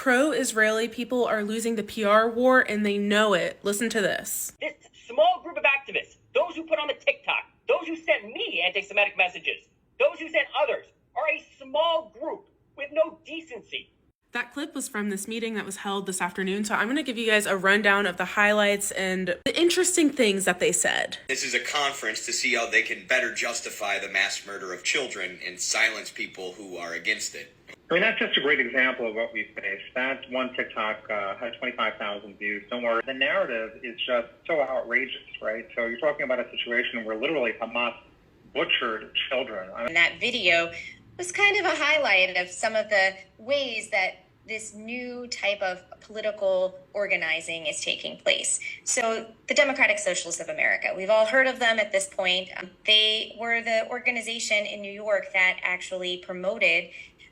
Pro-Israeli people are losing the PR war, and they know it. Listen to this. This small group of activists, those who put on the TikTok, those who sent me anti-Semitic messages, those who sent others, are a small group with no decency. That clip was from this meeting that was held this afternoon, so I'm going to give you guys a rundown of the highlights and the interesting things that they said. This is a conference to see how they can better justify the mass murder of children and silence people who are against it. I mean, that's just a great example of what we face. That one TikTok had 25,000 views. Don't worry. The narrative is just so outrageous, right? So you're talking about a situation where literally Hamas butchered children. And that video was kind of a highlight of some of the ways that this new type of political organizing is taking place. So the Democratic Socialists of America, we've all heard of them at this point. They were the organization in New York that actually promoted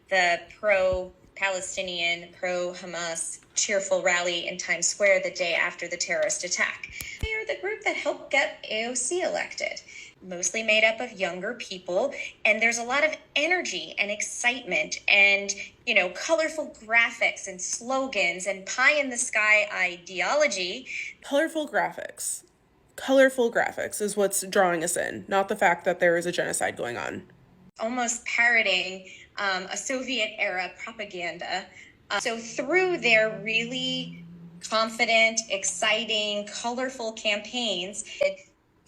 the pro-Palestinian, pro-Hamas cheerful rally in Times Square the day after the terrorist attack. They are the group that helped get AOC elected, mostly made up of younger people. And there's a lot of energy and excitement and, colorful graphics and slogans and pie in the sky ideology. Colorful graphics. Colorful graphics is what's drawing us in, not the fact that there is a genocide going on. Almost parroting a Soviet-era propaganda. So through their really confident, exciting, colorful campaigns,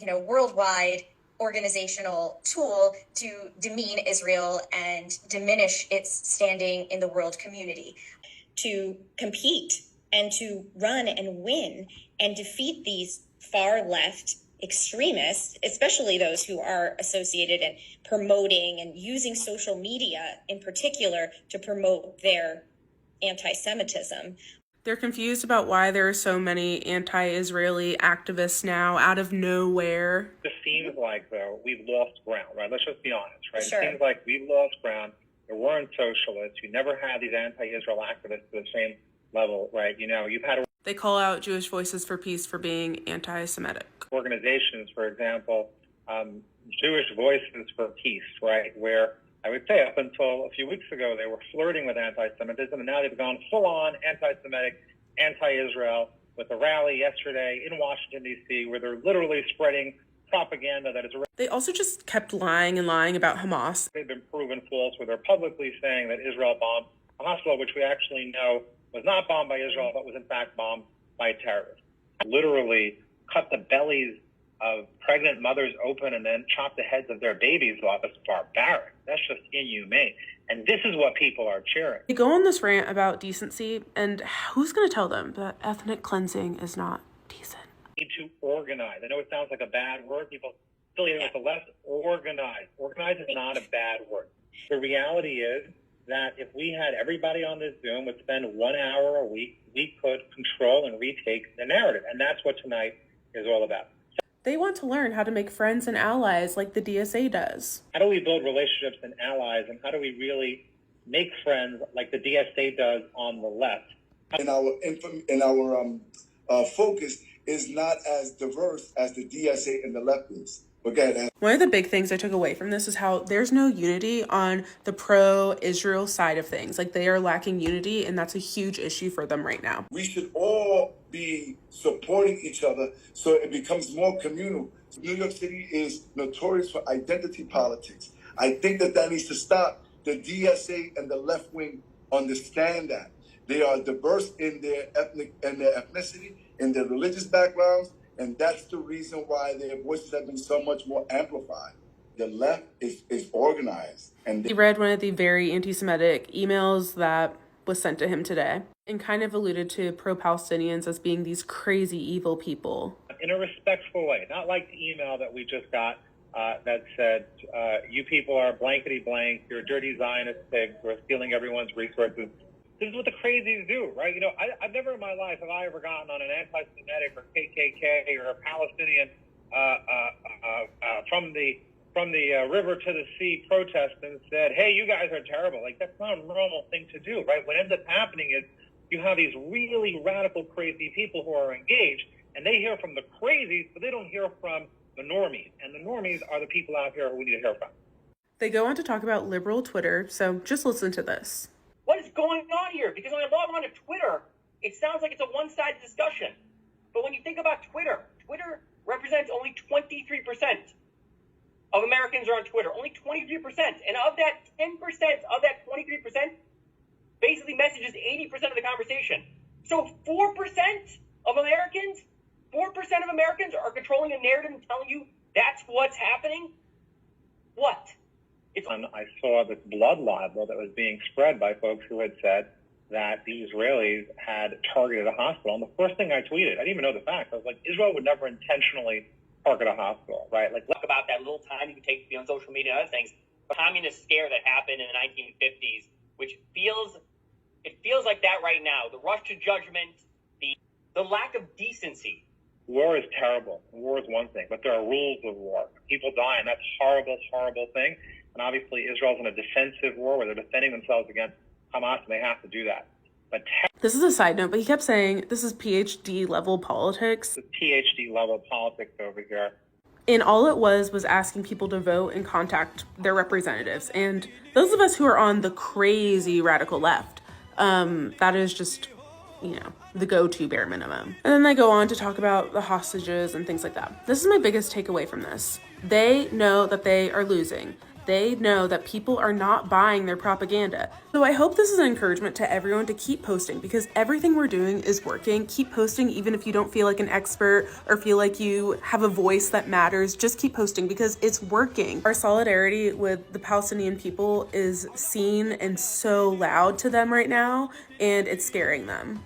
worldwide organizational tool to demean Israel and diminish its standing in the world community, to compete and to run and win and defeat these far left extremists, especially those who are associated and promoting and using social media in particular to promote their anti-Semitism. They're confused about why there are so many anti-Israeli activists now out of nowhere. It seems like, though, we've lost ground, right? Let's just be honest, right? Sure. It seems like we've lost ground. There weren't socialists. You never had these anti-Israel activists to the same level, right? You've had They call out Jewish Voices for Peace for being anti-Semitic. Organizations, for example, Jewish Voices for Peace, right, where I would say up until a few weeks ago they were flirting with anti-Semitism, and now they've gone full-on anti-Semitic, anti-Israel with a rally yesterday in Washington, D.C., where they're literally spreading propaganda that is... They also just kept lying and lying about Hamas. They've been proven false, where they're publicly saying that Israel bombed a hospital, which we actually know was not bombed by Israel, but was in fact bombed by terrorists. Literally cut the bellies of pregnant mothers open and then chop the heads of their babies off. It's barbaric. That's just inhumane. And this is what people are cheering. They go on this rant about decency, and who's going to tell them that ethnic cleansing is not decent? Need to organize. I know it sounds like a bad word. People affiliate with the left. Organize. Organize is not a bad word. The reality is that if we had everybody on this Zoom would spend 1 hour a week, we could control and retake the narrative. And that's what tonight is all about. They want to learn how to make friends and allies like the DSA does. How do we build relationships and allies, and how do we really make friends like the DSA does on the left? And our focus is not as diverse as the DSA and the left is. Okay. One of the big things I took away from this is how there's no unity on the pro-Israel side of things. Like, they are lacking unity, and that's a huge issue for them right now. We should all be supporting each other so it becomes more communal. New York City is notorious for identity politics. I think that needs to stop. The DSA and the left wing understand that. They are diverse in their ethnicity, in their religious backgrounds, and that's the reason why their voices have been so much more amplified. The left is organized. And he read one of the very anti-Semitic emails that was sent to him today and kind of alluded to pro-Palestinians as being these crazy, evil people. In a respectful way, not like the email that we just got that said, you people are blankety blank, you're dirty Zionist pigs who are stealing everyone's resources. This is what the crazies do, right? I've never in my life have I ever gotten on an anti-Semitic or KKK or a Palestinian from the river to the sea protest and said, hey, you guys are terrible. Like, that's not a normal thing to do, right? What ends up happening is you have these really radical, crazy people who are engaged, and they hear from the crazies, but they don't hear from the normies. And the normies are the people out here who we need to hear from. They go on to talk about liberal Twitter, so just listen to this. What is going on here? Because when I log on to Twitter, it sounds like it's a one-sided discussion. But when you think about Twitter, Twitter represents only 23% of Americans are on Twitter. Only 23%. And of that 10% of that 23%, basically messages 80% of the conversation. So 4% of Americans, 4% of Americans are controlling a narrative and telling you that's what's happening? What? I saw this blood libel that was being spread by folks who had said that the Israelis had targeted a hospital. And the first thing I tweeted, I didn't even know the facts. I was like, Israel would never intentionally target a hospital, right? Like, talk about that little time you can take to be on social media and other things. The communist scare that happened in the 1950s, which feels like that right now. The rush to judgment, the lack of decency. war is terrible. War is one thing, but there are rules of war. People die, and that's a horrible, horrible thing. And obviously, Israel's in a defensive war where they're defending themselves against Hamas, and they have to do that. But this is a side note, but he kept saying this is PhD level politics. the PhD level politics over here. And all it was asking people to vote and contact their representatives. And those of us who are on the crazy radical left, that is just, the go-to bare minimum. And then they go on to talk about the hostages and things like that. This is my biggest takeaway from this. They know that they are losing. They know that people are not buying their propaganda. So I hope this is an encouragement to everyone to keep posting, because everything we're doing is working. Keep posting even if you don't feel like an expert or feel like you have a voice that matters. Just keep posting because it's working. Our solidarity with the Palestinian people is seen and so loud to them right now, and it's scaring them.